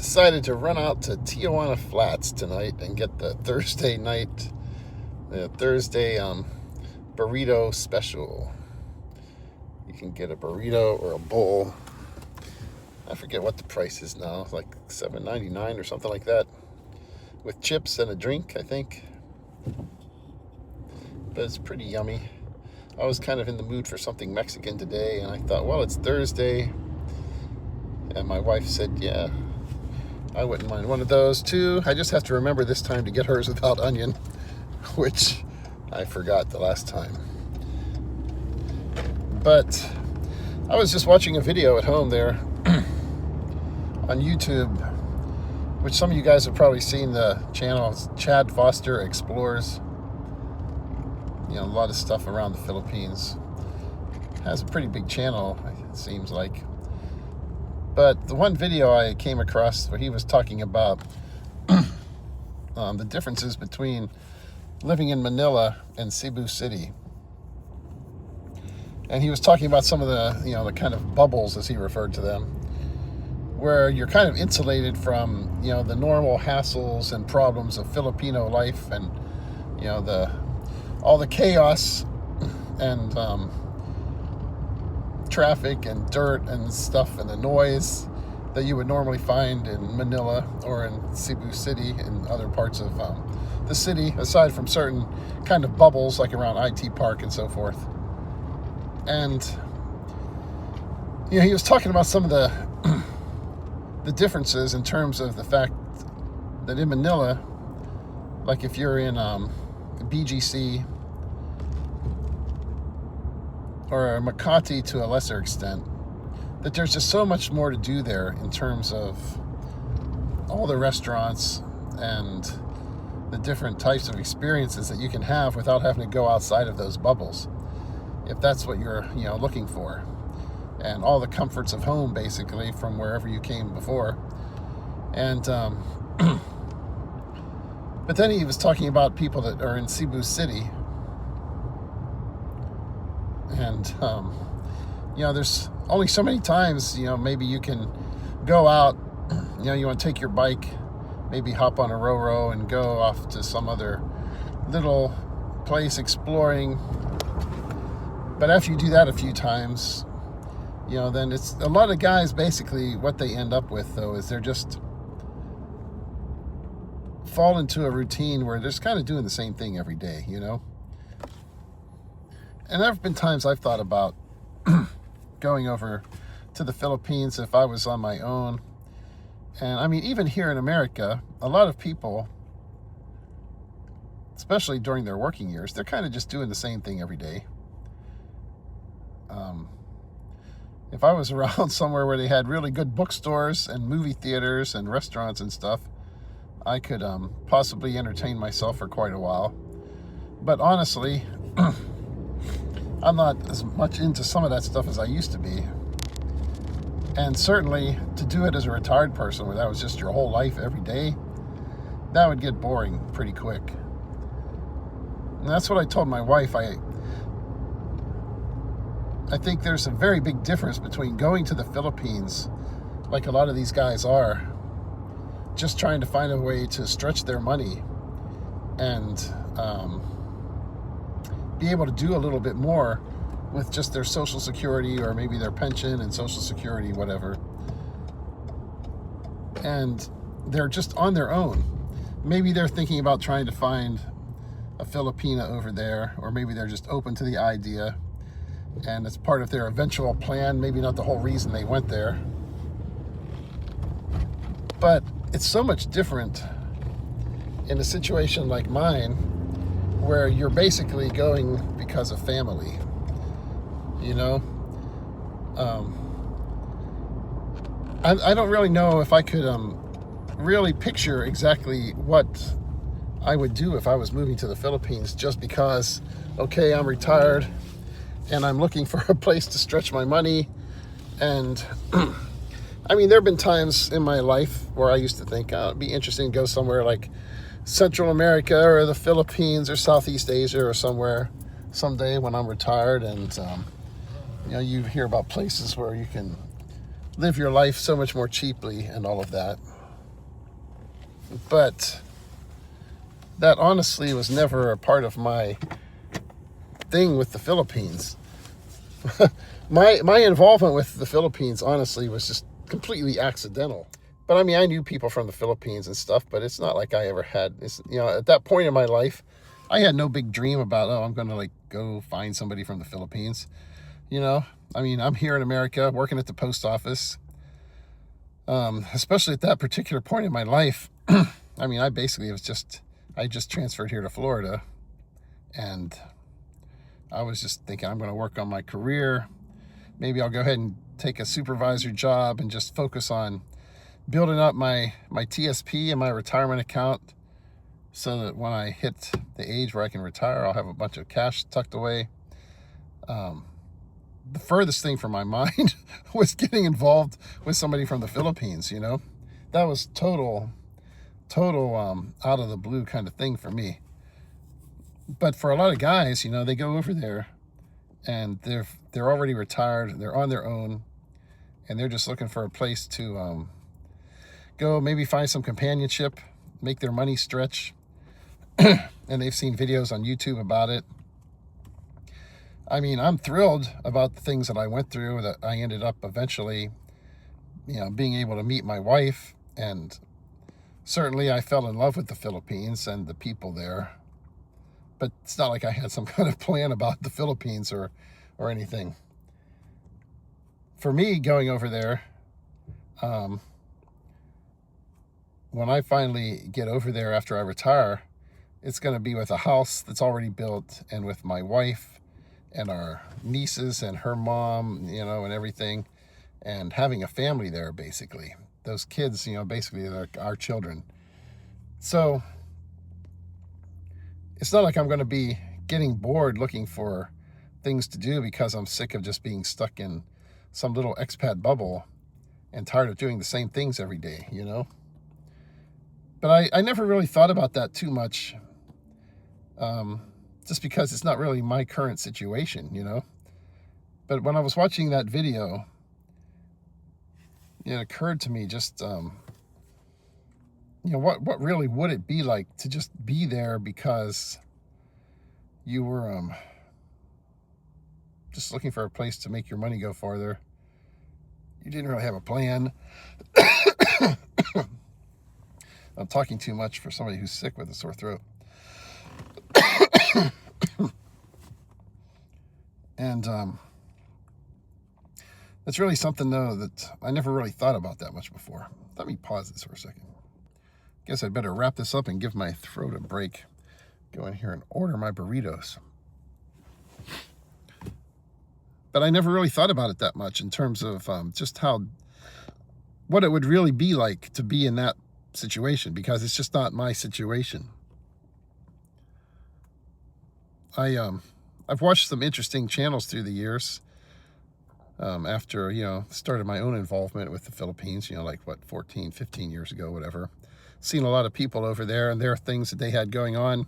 decided to run out to Tijuana Flats tonight and get the Thursday burrito special. You can get a burrito or a bowl. I forget what the price is now. It's like $7.99 or something like that, with chips and a drink, I think. But it's pretty yummy. I was kind of in the mood for something Mexican today, and I thought, well, it's Thursday. And my wife said, yeah, I wouldn't mind one of those too. I just have to remember this time to get hers without onion, which I forgot the last time. But I was just watching a video at home there on YouTube, which some of you guys have probably seen the channel. It's Chad Foster Explores. You know, a lot of stuff around the Philippines. Has a pretty big channel, it seems like. But the one video I came across where he was talking about the differences between living in Manila and Cebu City. And he was talking about some of the, the kind of bubbles, as he referred to them, where you're kind of insulated from, the normal hassles and problems of Filipino life and, all the chaos and traffic and dirt and stuff and the noise that you would normally find in Manila or in Cebu City and other parts of the city, aside from certain kind of bubbles like around IT Park and so forth. And he was talking about some of the differences in terms of the fact that in Manila, like if you're in BGC or Makati to a lesser extent, that there's just so much more to do there in terms of all the restaurants and the different types of experiences that you can have without having to go outside of those bubbles, if that's what you're looking for, and all the comforts of home basically from wherever you came before. And but then he was talking about people that are in Cebu City. And, there's only so many times, maybe you can go out, you want to take your bike, maybe hop on a Ro-Ro and go off to some other little place exploring. But after you do that a few times, then it's a lot of guys, basically what they end up with, though, is they're just fall into a routine where they're just kind of doing the same thing every day, And there have been times I've thought about going over to the Philippines if I was on my own. And I mean, even here in America, a lot of people, especially during their working years, they're kind of just doing the same thing every day. If I was around somewhere where they had really good bookstores and movie theaters and restaurants and stuff, I could possibly entertain myself for quite a while. But honestly, I'm not as much into some of that stuff as I used to be. And certainly to do it as a retired person where that was just your whole life every day, that would get boring pretty quick. And that's what I told my wife. I think there's a very big difference between going to the Philippines, like a lot of these guys are, just trying to find a way to stretch their money and be able to do a little bit more with just their Social Security or maybe their pension and Social Security, whatever. And they're just on their own. Maybe they're thinking about trying to find a Filipina over there, or maybe they're just open to the idea and it's part of their eventual plan, maybe not the whole reason they went there. But it's so much different in a situation like mine, where you're basically going because of family, I don't really know if I could really picture exactly what I would do if I was moving to the Philippines, just because, okay, I'm retired and I'm looking for a place to stretch my money. And I mean, there have been times in my life where I used to think, it'd be interesting to go somewhere like Central America or the Philippines or Southeast Asia or somewhere someday when I'm retired. And, you hear about places where you can live your life so much more cheaply and all of that. But that honestly was never a part of my thing with the Philippines. my involvement with the Philippines honestly was just completely accidental. But I mean, I knew people from the Philippines and stuff, but it's not like I ever had, at that point in my life, I had no big dream about, oh, I'm going to like go find somebody from the Philippines. I mean, I'm here in America working at the post office. Especially at that particular point in my life. I mean, I just transferred here to Florida, and I was just thinking I'm going to work on my career. Maybe I'll go ahead and take a supervisor job and just focus on building up my TSP and my retirement account, so that when I hit the age where I can retire, I'll have a bunch of cash tucked away. The furthest thing from my mind was getting involved with somebody from the Philippines. That was total out of the blue kind of thing for me. But for a lot of guys, they go over there and they're already retired, they're on their own, and they're just looking for a place to go, maybe find some companionship, make their money stretch. And they've seen videos on YouTube about it. I mean, I'm thrilled about the things that I went through, that I ended up eventually, being able to meet my wife. And certainly I fell in love with the Philippines and the people there. But it's not like I had some kind of plan about the Philippines or anything. For me, going over there, when I finally get over there after I retire, it's going to be with a house that's already built, and with my wife and our nieces and her mom, and everything, and having a family there, basically. Those kids, basically they're our children. So it's not like I'm going to be getting bored looking for things to do because I'm sick of just being stuck in some little expat bubble and tired of doing the same things every day, But I never really thought about that too much, just because it's not really my current situation, But when I was watching that video, it occurred to me just, what really would it be like to just be there because you were just looking for a place to make your money go farther. You didn't really have a plan. I'm talking too much for somebody who's sick with a sore throat. And it's really something, though, that I never really thought about that much before. Let me pause this for a second. Guess I'd better wrap this up and give my throat a break. Go in here and order my burritos. But I never really thought about it that much in terms of just what it would really be like to be in that situation, because it's just not my situation. I've watched some interesting channels through the years. After, started my own involvement with the Philippines, 14, 15 years ago, whatever. Seen a lot of people over there and their things that they had going on.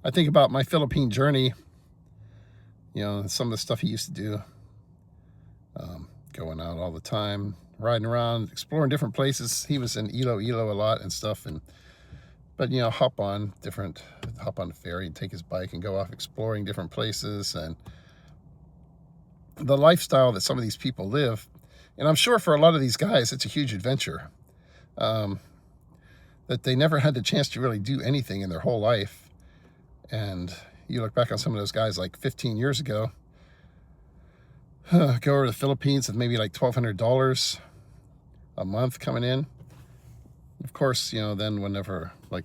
I think about my Philippine journey, some of the stuff he used to do. Going out all the time, riding around, exploring different places. He was in Iloilo a lot and stuff. But hop on the ferry and take his bike and go off exploring different places. And the lifestyle that some of these people live, and I'm sure for a lot of these guys, it's a huge adventure. That they never had the chance to really do anything in their whole life. And you look back on some of those guys like 15 years ago, go over to the Philippines with maybe like $1,200 a month coming in. Of course, then whenever, like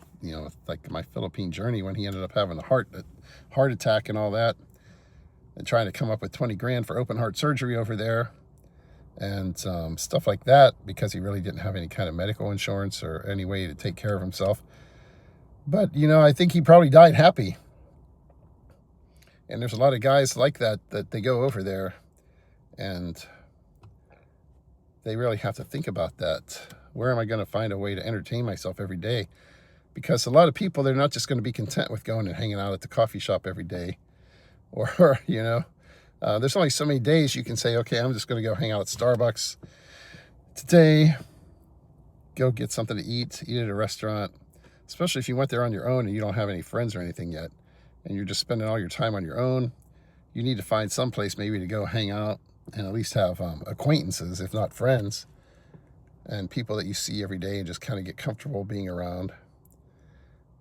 my Philippine journey, when he ended up having a heart attack and all that, and trying to come up with 20 grand for open heart surgery over there, and stuff like that, because he really didn't have any kind of medical insurance or any way to take care of himself. But, I think he probably died happy. And there's a lot of guys like that they go over there and they really have to think about that. Where am I going to find a way to entertain myself every day? Because a lot of people, they're not just going to be content with going and hanging out at the coffee shop every day. Or, there's only so many days you can say, okay, I'm just going to go hang out at Starbucks today. go get something to eat at a restaurant, especially if you went there on your own and you don't have any friends or anything yet, and you're just spending all your time on your own. You need to find some place maybe to go hang out and at least have acquaintances, if not friends, and people that you see every day and just kind of get comfortable being around.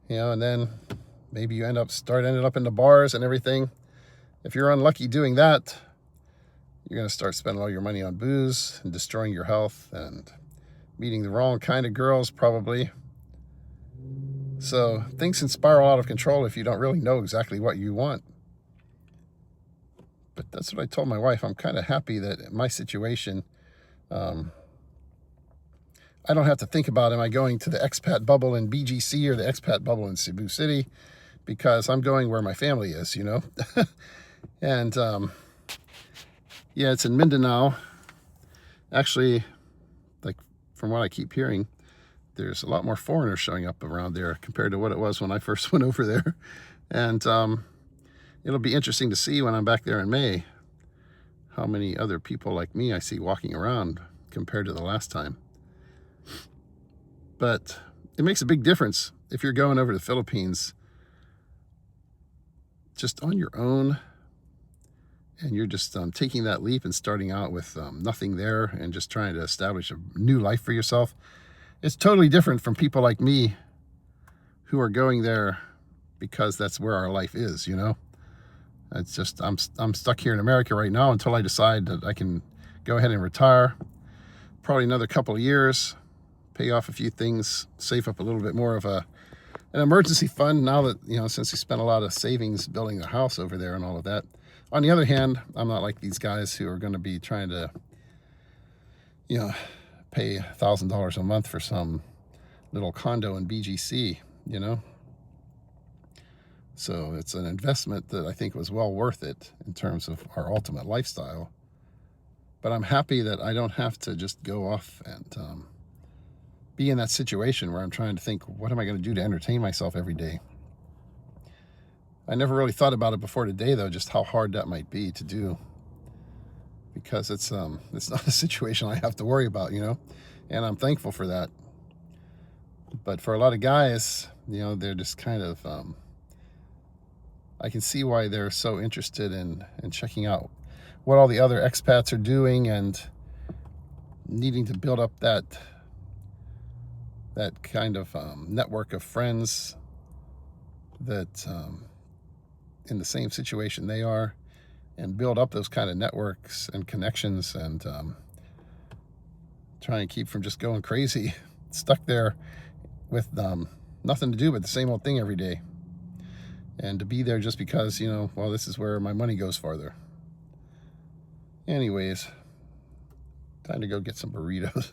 And then maybe you ended up in the bars and everything. If you're unlucky doing that, you're going to start spending all your money on booze and destroying your health and meeting the wrong kind of girls probably. So things can spiral out of control if you don't really know exactly what you want. But that's what I told my wife. I'm kind of happy that in my situation, I don't have to think about, am I going to the expat bubble in BGC or the expat bubble in Cebu City, because I'm going where my family is, And yeah, it's in Mindanao. Actually, like from what I keep hearing, there's a lot more foreigners showing up around there compared to what it was when I first went over there. And it'll be interesting to see when I'm back there in May how many other people like me I see walking around compared to the last time. But it makes a big difference if you're going over to the Philippines just on your own, and you're just taking that leap and starting out with nothing there and just trying to establish a new life for yourself. It's totally different from people like me who are going there because that's where our life is, It's just, I'm stuck here in America right now until I decide that I can go ahead and retire. Probably another couple of years, pay off a few things, save up a little bit more of an emergency fund now that, since we spent a lot of savings building a house over there and all of that. On the other hand, I'm not like these guys who are going to be trying to, pay $1,000 a month for some little condo in BGC, So it's an investment that I think was well worth it in terms of our ultimate lifestyle. But I'm happy that I don't have to just go off and be in that situation where I'm trying to think, what am I going to do to entertain myself every day? I never really thought about it before today, though, just how hard that might be to do, because it's not a situation I have to worry about, and I'm thankful for that. But for a lot of guys, they're just kind of, I can see why they're so interested in checking out what all the other expats are doing and needing to build up that kind of network of friends that in the same situation they are, and build up those kind of networks and connections, and try and keep from just going crazy, stuck there with nothing to do but the same old thing every day, and to be there just because, well, this is where my money goes farther. Anyways, time to go get some burritos.